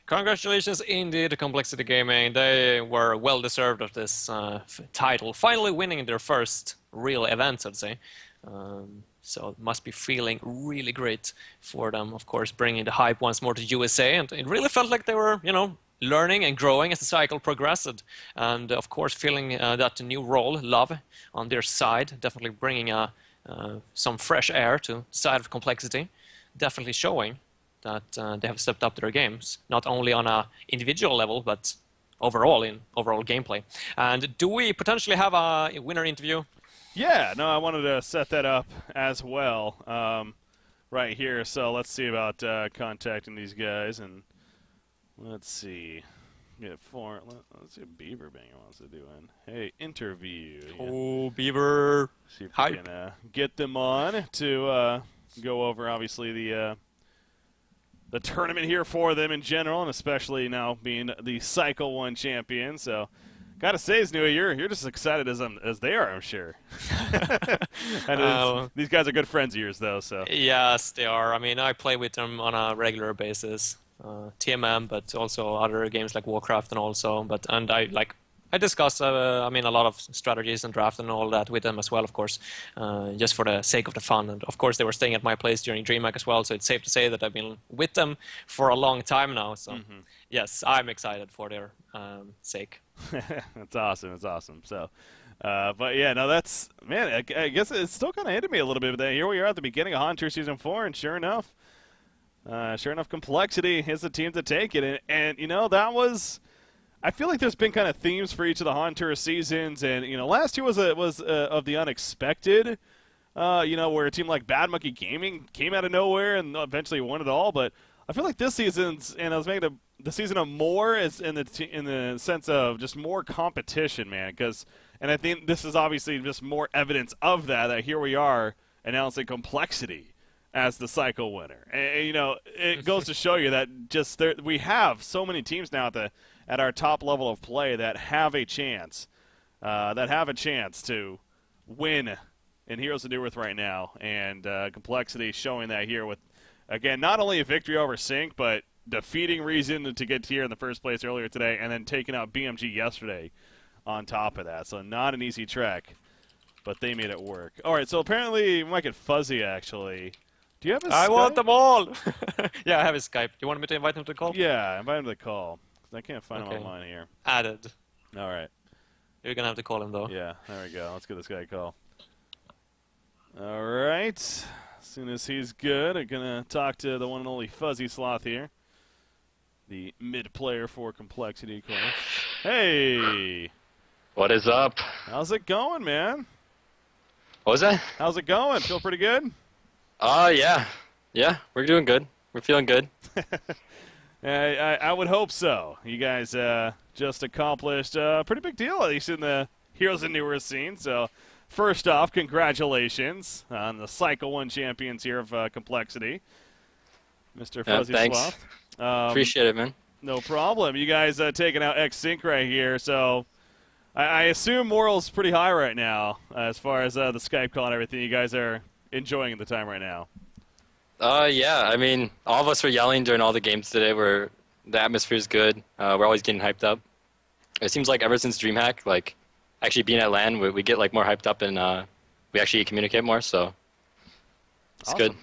Congratulations indeed to Complexity Gaming. They were well deserved of this title. Finally winning their first real event, I'd say. So it must be feeling really great for them, of course, bringing the hype once more to USA. And it really felt like they were, learning and growing as the cycle progressed. And, of course, feeling that new role, Love, on their side, definitely bringing some fresh air to the side of Complexity. Definitely showing that they have stepped up their games, not only on an individual level, but overall in overall gameplay. And do we potentially have a winner interview? Yeah, no, I wanted to set that up as well right here. So let's see about contacting these guys, and let's see. Let's see what Beaver Banger wants to do. Hey, interview. Oh, Beaver. See if we can get them on to go over, obviously, the tournament here for them in general, and especially now being the Cycle 1 champion. So, gotta say, Znui, you're just as excited as they are, I'm sure. And these guys are good friends of yours, though. So yes, they are. I mean, I play with them on a regular basis, TMM, but also other games like Warcraft and also. I discuss, a lot of strategies and draft and all that with them as well, of course, just for the sake of the fun. And, of course, they were staying at my place during DreamHack as well, so it's safe to say that I've been with them for a long time now. So, yes, I'm excited for their sake. That's awesome. That's awesome. So, but, yeah, no, that's, man, I guess it's still kind of hitting me a little bit. But here we are at the beginning of Han Tour Season 4, and sure enough, Complexity is the team to take it. And that was... I feel like there's been kind of themes for each of the Han Tour seasons, and last year was of the unexpected. Where a team like Bad Monkey Gaming came out of nowhere and eventually won it all. But I feel like this season's, and I was making the season of more is in the sense of just more competition, man. And I think this is obviously just more evidence of that. That here we are announcing Complexity as the Cycle winner, and it goes to show you that we have so many teams now at our top level of play that have a chance to win in Heroes of Newerth right now. And Complexity showing that here with, again, not only a victory over Sync, but defeating Reason to get here in the first place earlier today, and then taking out BMG yesterday on top of that. So not an easy trek, but they made it work. All right, so apparently we might get Fuzzy, actually. Do you have his Skype? I want them all! Yeah, I have his Skype. Do you want me to invite him to the call? Yeah, invite him to the call. I can't find him online here. Added. All right. You're going to have to call him, though. Yeah, there we go. Let's give this guy a call. All right. As soon as he's good, I'm going to talk to the one and only Fuzzy Sloth here. The mid player for Complexity, of course. Hey! What is up? How's it going, man? What was that? How's it going? Feel pretty good? Yeah. Yeah, we're doing good. We're feeling good. I would hope so. You guys just accomplished a pretty big deal, at least in the Heroes and Newer scene. So, first off, congratulations on the Cycle 1 champions here of Complexity, Mr. Fuzzy thanks. Sloth. Appreciate it, man. No problem. You guys taking out X-Sync right here, so I assume moral's pretty high right now as far as the Skype call and everything. You guys are enjoying the time right now. Yeah. I mean, all of us were yelling during all the games today. The atmosphere's good. We're always getting hyped up. It seems like ever since DreamHack, like actually being at LAN, we get like more hyped up and we actually communicate more. So it's Awesome. good.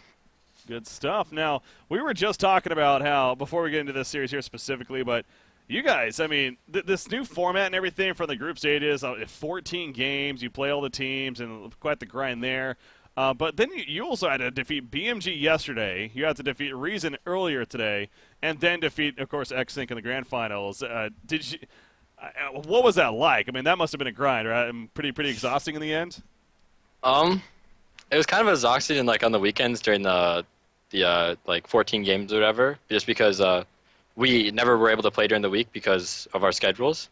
Good stuff. Now, we were just talking about how, before we get into this series here specifically, but you guys, I mean, this new format and everything from the group stages, 14 games, you play all the teams, and quite the grind there. But then you also had to defeat BMG yesterday. You had to defeat Reason earlier today, and then defeat, of course, X-Sync in the grand finals. What was that like? I mean, that must have been a grind, right? And pretty exhausting in the end. It was kind of exhausting like on the weekends during the like 14 games or whatever, just because we never were able to play during the week because of our schedules.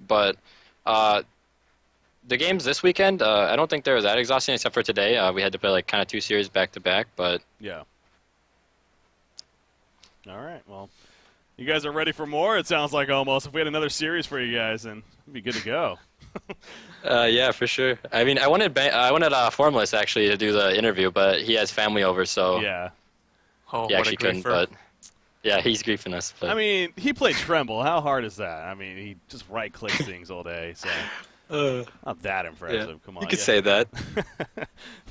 But the games this weekend, I don't think they were that exhausting except for today. We had to play like kind of 2 series back to back, but yeah. All right. Well, you guys are ready for more. It sounds like almost. If we had another series for you guys, then it'd be good to go. yeah, for sure. I mean, I wanted Formless actually to do the interview, but he has family over, so Yeah. Oh, he what actually a couldn't. griefer. But yeah, he's griefing us. But I mean, he played Tremble. How hard is that? I mean, he just right-clicks things all day, so not that impressive. yeah, Come on. you could say that.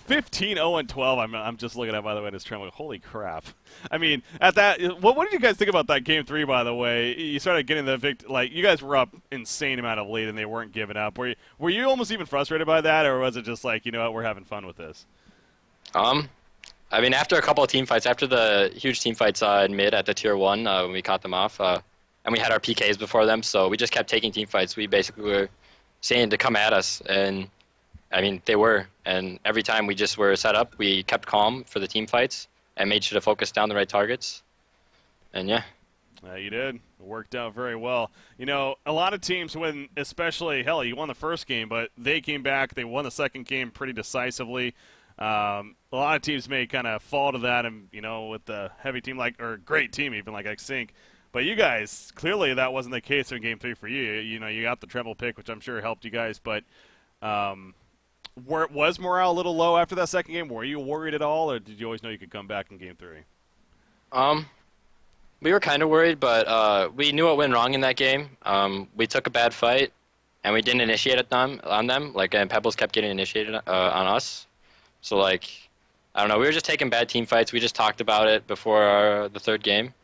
15-0-12. I'm just looking at, by the way, this Tremble. Holy crap! I mean, at that, what did you guys think about that game 3? By the way, you started getting the like you guys were up insane amount of lead and they weren't giving up. Were you almost even frustrated by that, or was it just like, you know what, we're having fun with this? I mean, after a couple of team fights, after the huge team fights in mid at the tier 1, when we caught them off, and we had our PKs before them, so we just kept taking team fights. We basically were saying to come at us, and I mean, they were. And every time we just were set up, we kept calm for the team fights and made sure to focus down the right targets. And yeah. You did. It worked out very well. You know, a lot of teams win, especially, hell, you won the first game, but they came back. They won the second game pretty decisively. A lot of teams may kind of fall to that, and you know, with the heavy team or great team even like X-Sync. But you guys, clearly that wasn't the case in Game 3 for you. You know, you got the Tremble pick, which I'm sure helped you guys. But was morale a little low after that second game? Were you worried at all, or did you always know you could come back in Game 3? We were kind of worried, but we knew what went wrong in that game. We took a bad fight, and we didn't initiate it on them. Like, and Pebbles kept getting initiated on us. So, like, I don't know. We were just taking bad team fights. We just talked about it before the third game,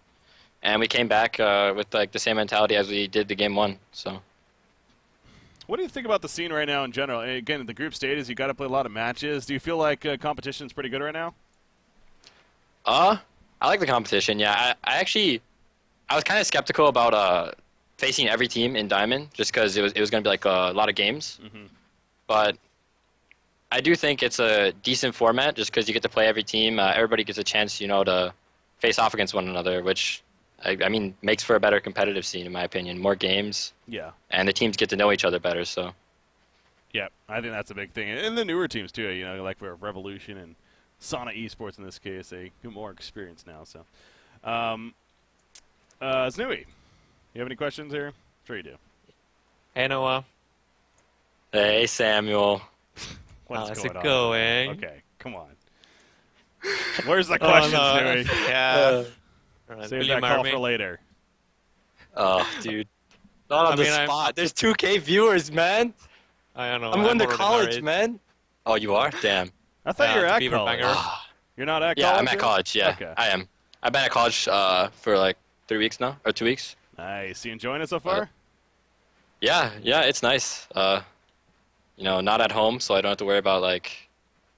and we came back with like the same mentality as we did the game 1. So. What do you think about the scene right now in general? Again, the group stages, you got to play a lot of matches. Do you feel like competition's pretty good right now? I like the competition. Yeah, I was kind of skeptical about facing every team in Diamond just because it was going to be like a lot of games. Mm-hmm. But I do think it's a decent format just because you get to play every team. Everybody gets a chance, you know, to face off against one another, which I mean makes for a better competitive scene in my opinion. More games. Yeah. And the teams get to know each other better. So. Yeah, I think that's a big thing, and the newer teams too. You know, like for Revolution and Sauna Esports in this case, they get more experience now. So, Snooey, you have any questions here? Sure you do. Hey, Noah. Hey, Samuel. What's How's going it on? going? Okay, come on. Where's the question, Snooey? Yeah. Right. Save Will that you marry call me? for later. Oh, dude. Not on the spot. There's 2K viewers, man. I don't know. I'm going to already college, married. man. Oh, you are? Damn. I thought you were at Beaver college. banger. You're not at Yeah, college? I'm at yet? college, yeah. Okay. I am. I've been at college for like 3 weeks now, or 2 weeks. Nice. You enjoying it so far? Yeah, it's nice. You know, not at home, so I don't have to worry about like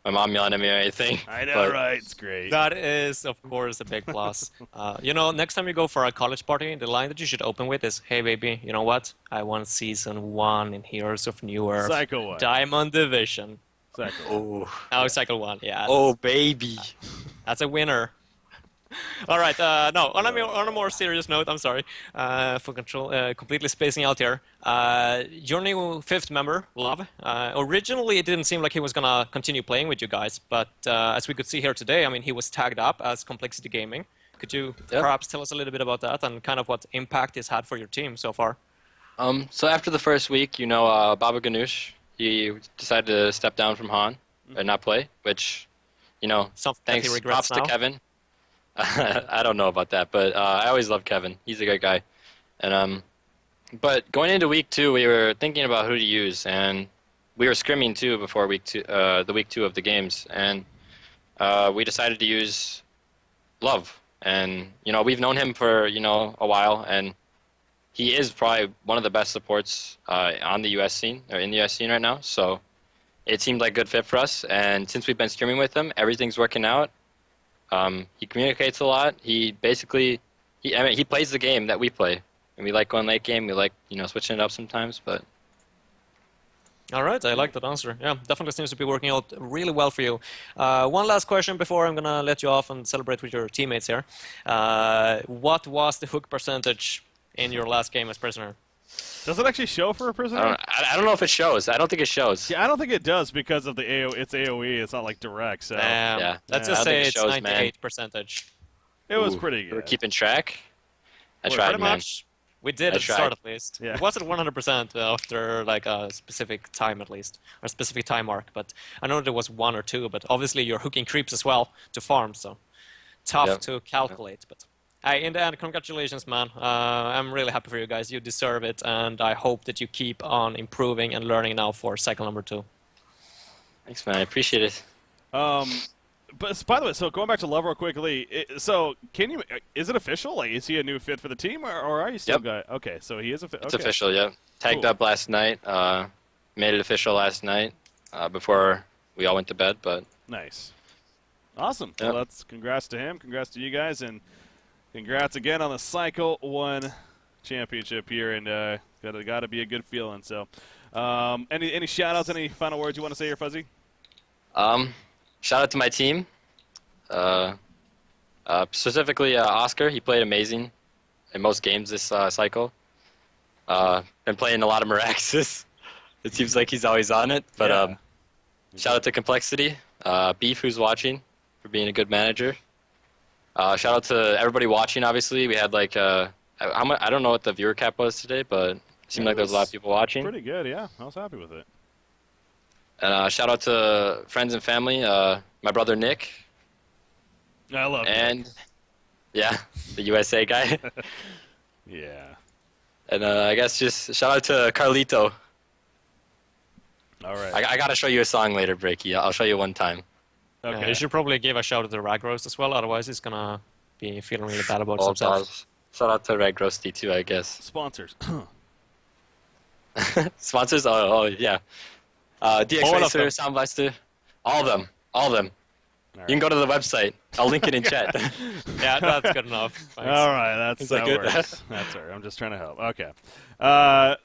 my mom yelling at me or anything. I know, but, right? It's great. That is, of course, a big plus. You know, next time you go for a college party, the line that you should open with is, "Hey, baby, you know what? I won Season 1 in Heroes of Newer Cycle 1. Diamond Division." Cycle. Oh. Now Cycle 1, yeah. Oh, baby. That's a winner. All right, no, on a more serious note, I'm sorry for completely spacing out here. Your new fifth member, Love, originally it didn't seem like he was going to continue playing with you guys, but as we could see here today, I mean, he was tagged up as Complexity Gaming. Could you perhaps tell us a little bit about that and kind of what impact it's had for your team so far? So after the first week, Baba Ganoush, he decided to step down from Han and not play, which, Something thanks, that he regrets props now? to Kevin. I don't know about that, but I always loved Kevin. He's a great guy. And but going into week 2, we were thinking about who to use, and we were scrimming too before week 2, the week 2 of the games, and we decided to use Love. And we've known him for a while, and he is probably one of the best supports on the U.S. scene or in the U.S. scene right now. So it seemed like a good fit for us, and since we've been streaming with him, everything's working out. He communicates a lot. He basically, he plays the game that we play, and we like going late game. We like switching it up sometimes, but. All right, I like that answer. Yeah, definitely seems to be working out really well for you. One last question before I'm gonna let you off and celebrate with your teammates here. What was the hook percentage in your last game as prisoner? Does it actually show for a prisoner? I don't know if it shows. I don't think it shows. Yeah, I don't think it does because of the it's AOE. It's not like direct. So Yeah. Let's I just don't say think it it's shows, 98 percentage. it was pretty good. We're keeping track. I Pretty tried, man. much. We did I at the start tried. at least. Yeah. It wasn't 100% after like a specific time at least, or a specific time mark. But I know there was 1 or 2. But obviously you're hooking creeps as well to farm, so tough Yep. to calculate. But in the end, congratulations, man. I'm really happy for you guys. You deserve it, and I hope that you keep on improving and learning now for cycle number 2. Thanks, man. I appreciate it. But by the way, so going back to Love real quickly, so is it official? Like, is he a new fit for the team, or are you still Yep. Okay, so he is a fit. It's Okay. official, yeah. Tagged Cool. up last night. Made it official last night before we all went to bed, but Nice. Awesome. Yep. Well, congrats to him. Congrats to you guys, and congrats again on the Cycle 1 championship here, and gotta be a good feeling. So, any shout outs, any final words you want to say here, Fuzzy? shout out to my team. Specifically Oscar. He played amazing in most games this cycle. Been playing a lot of Miraxis. It seems like he's always on it. But Yeah. shout out to Complexity. Beef, who's watching, for being a good manager. Shout out to everybody watching, obviously. We had like, I don't know what the viewer cap was today, but it seemed like there was a lot of people watching. Pretty good, yeah. I was happy with it. And shout out to friends and family. My brother Nick. I love it. And, yeah, the USA guy. Yeah. And I guess just shout out to Carlito. All right. I gotta show you a song later, Breaky. I'll show you one time. Okay. You should probably give a shout out to Rag Roast as well, otherwise he's gonna be feeling really bad about Oh, himself. gosh. Shout out to Red Roasty too, I guess. Sponsors. Sponsors? Oh yeah. DX All of Racer, them. Sound Blaster, all of them. All You can go to the website. I'll link it in chat. Yeah, that's good enough. Thanks. All right, Is that that good? works. That's all right. I'm just trying to help. Okay.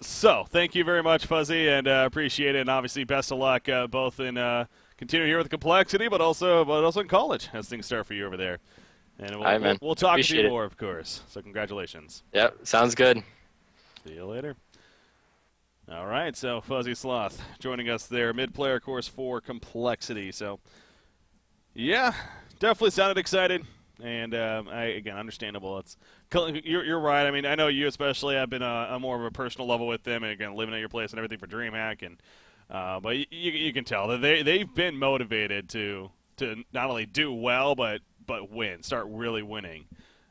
So thank you very much, Fuzzy, and appreciate it. And obviously, best of luck both in continuing here with Complexity, but also in college as things start for you over there. And All right, man. we'll talk to Appreciate you it. more, of course. So congratulations. Yep, sounds good. See you later. All right, so Fuzzy Sloth joining us there, mid-player course for Complexity. So, yeah, definitely sounded excited, and again, understandable. You're right. I mean, I know you especially have been on more of a personal level with them, and again, living at your place and everything for DreamHack, and but you can tell that they've been motivated to not only do well, but win, start really winning.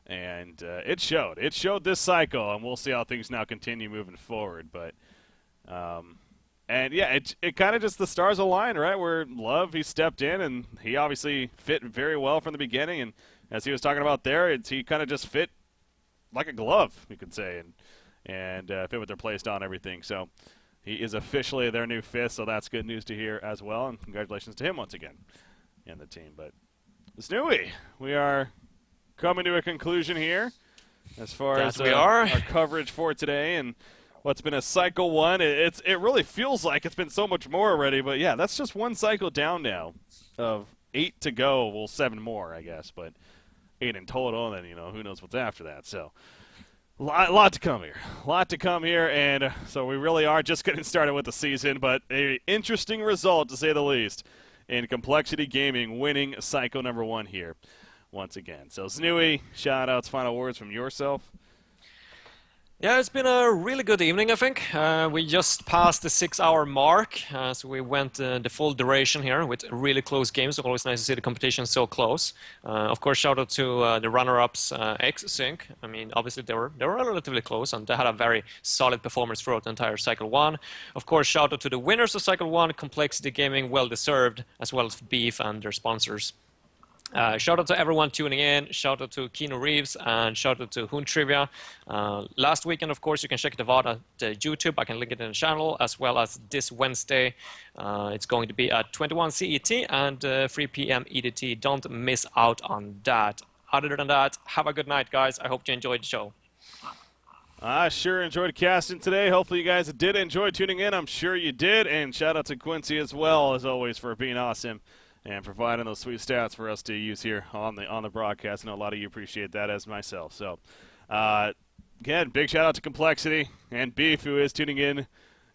And it showed. It showed this cycle, and we'll see how things now continue moving forward. But, and yeah, it kind of just the stars align, right? Where Love, he stepped in, and he obviously fit very well from the beginning. And as he was talking about there, he kind of just fit like a glove, you could say, and fit with their play style and everything. So he is officially their new fifth, so that's good news to hear as well. And congratulations to him once again and the team. But Snowy, we are coming to a conclusion here as far Yes, as we are. our coverage for today, and what's been a cycle 1. It really feels like it's been so much more already, but yeah, that's just one cycle down now of 8 to go. Well, 7 more, I guess, but 8 in total, and then, who knows what's after that. So lot to come here. A lot to come here, and so we really are just getting started with the season, but an interesting result, to say the least, in Complexity Gaming winning cycle number 1 here once again. So, Snooey, shout-outs, final words from yourself. Yeah, it's been a really good evening, I think. We just passed the 6-hour mark, so we went the full duration here with really close games. It's always nice to see the competition so close. Of course, shout out to the runner-ups, X-Sync. I mean, obviously they were relatively close, and they had a very solid performance throughout the entire Cycle 1. Of course, shout out to the winners of Cycle 1, Complexity Gaming, well-deserved, as well as Beef and their sponsors. Shout out to everyone tuning in. Shout out to Keanu Reeves and shout out to Hoon Trivia. Last weekend, of course, you can check the VOD at YouTube. I can link it in the channel, as well as this Wednesday. It's going to be at 21 CET and 3 p.m. EDT. Don't miss out on that. Other than that, have a good night, guys. I hope you enjoyed the show. I sure enjoyed casting today. Hopefully you guys did enjoy tuning in. I'm sure you did. And shout out to Quincy as well, as always, for being awesome and providing those sweet stats for us to use here on the broadcast. I know a lot of you appreciate that, as myself. So, again, big shout out to Complexity and Beef, who is tuning in,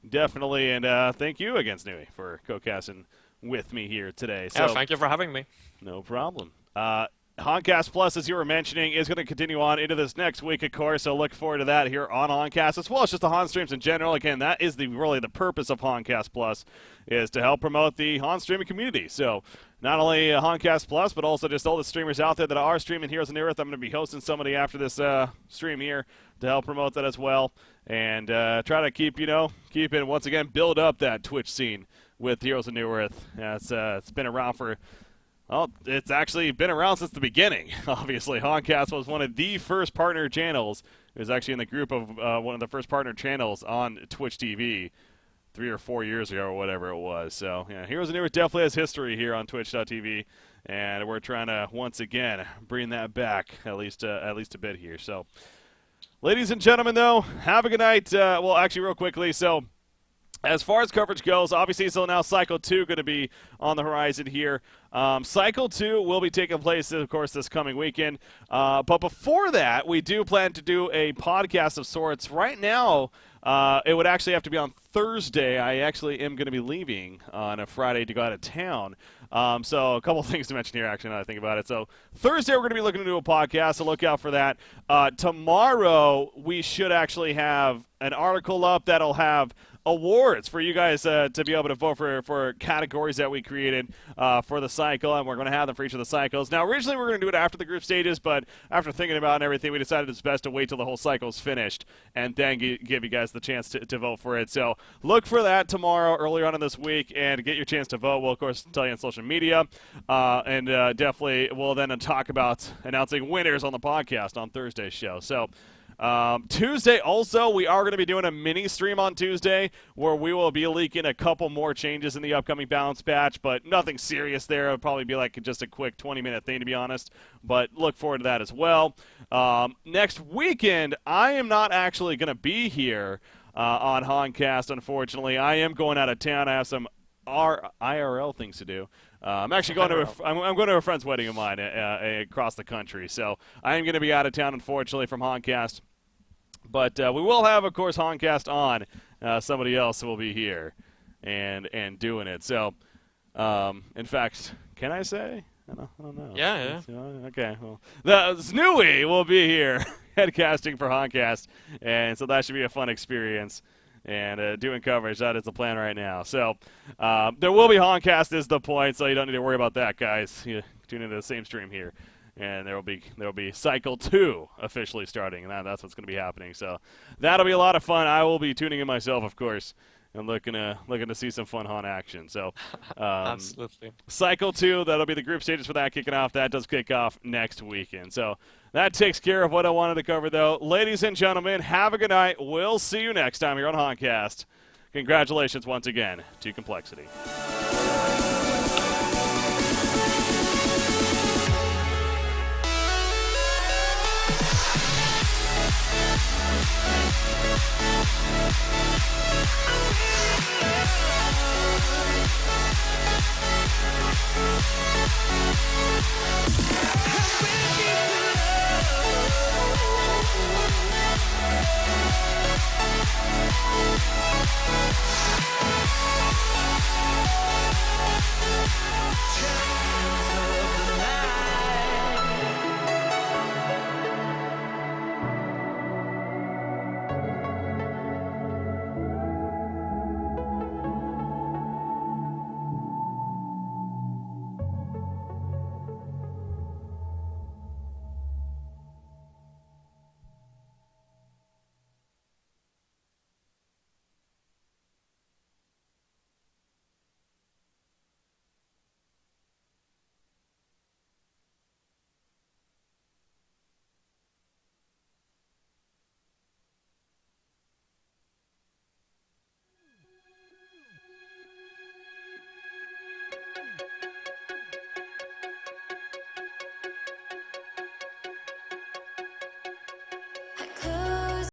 definitely. And thank you again, Snooey, for co-casting with me here today. So, yeah, thank you for having me. No problem. Honcast Plus, as you were mentioning, is going to continue on into this next week, of course, so look forward to that here on Honcast, as well as just the Hon streams in general. Again, that is really the purpose of Honcast Plus, is to help promote the Hon streaming community. So not only Honcast Plus, but also just all the streamers out there that are streaming Heroes of New Earth. I'm going to be hosting somebody after this stream here to help promote that as well, and try to keep it, once again, build up that Twitch scene with Heroes of New Earth. It's been around for... Well, it's actually been around since the beginning, obviously. Honcast was one of the first partner channels. It was actually in the group of one of the first partner channels on Twitch TV 3 or 4 years ago or whatever it was. So, yeah, Heroes of New Earth definitely has history here on Twitch.tv, and we're trying to, once again, bring that back at least a bit here. So, ladies and gentlemen, though, have a good night. Well, actually, real quickly, so... As far as coverage goes, obviously, so now Cycle 2 going to be on the horizon here. Cycle 2 will be taking place, of course, this coming weekend. But before that, we do plan to do a podcast of sorts. Right now, it would actually have to be on Thursday. I actually am going to be leaving on a Friday to go out of town. So a couple things to mention here, actually, now that I think about it. So Thursday, we're going to be looking to do a podcast, so look out for that. Tomorrow, we should actually have an article up that'll have awards for you guys to be able to vote for categories that we created for the cycle, and we're going to have them for each of the cycles. Now, originally we were going to do it after the group stages, but after thinking about it and everything, we decided it's best to wait till the whole cycle is finished and then give you guys the chance to vote for it. So look for that tomorrow, earlier on in this week, and get your chance to vote. We'll, of course, tell you on social media, and definitely we'll then talk about announcing winners on the podcast on Thursday's show. So Tuesday also, we are going to be doing a mini stream on Tuesday where we will be leaking a couple more changes in the upcoming balance patch, but nothing serious there. It'll probably be like just a quick 20-minute thing, to be honest, but look forward to that as well. Next weekend, I am not actually going to be here on Honcast, unfortunately. I am going out of town. I have some IRL things to do. I'm actually going to I'm going to a friend's wedding of mine across the country, so I am going to be out of town, unfortunately, from Honcast. But we will have, of course, Honcast on. Somebody else will be here and doing it. So, in fact, can I say? I don't know. Yeah. Okay. Well, the Snooey will be here headcasting for Honcast, and so that should be a fun experience. And doing coverage, that is the plan right now. So there will be Honcast is the point, so you don't need to worry about that, guys. You tune into the same stream here. And there will be Cycle 2 officially starting, and that's what's going to be happening. So that'll be a lot of fun. I will be tuning in myself, of course, and looking to see some fun Hon action. So absolutely. Cycle 2, that'll be the group stages for that kicking off. That does kick off next weekend. So that takes care of what I wanted to cover, though. Ladies and gentlemen, have a good night. We'll see you next time here on Honcast. Congratulations once again to Complexity.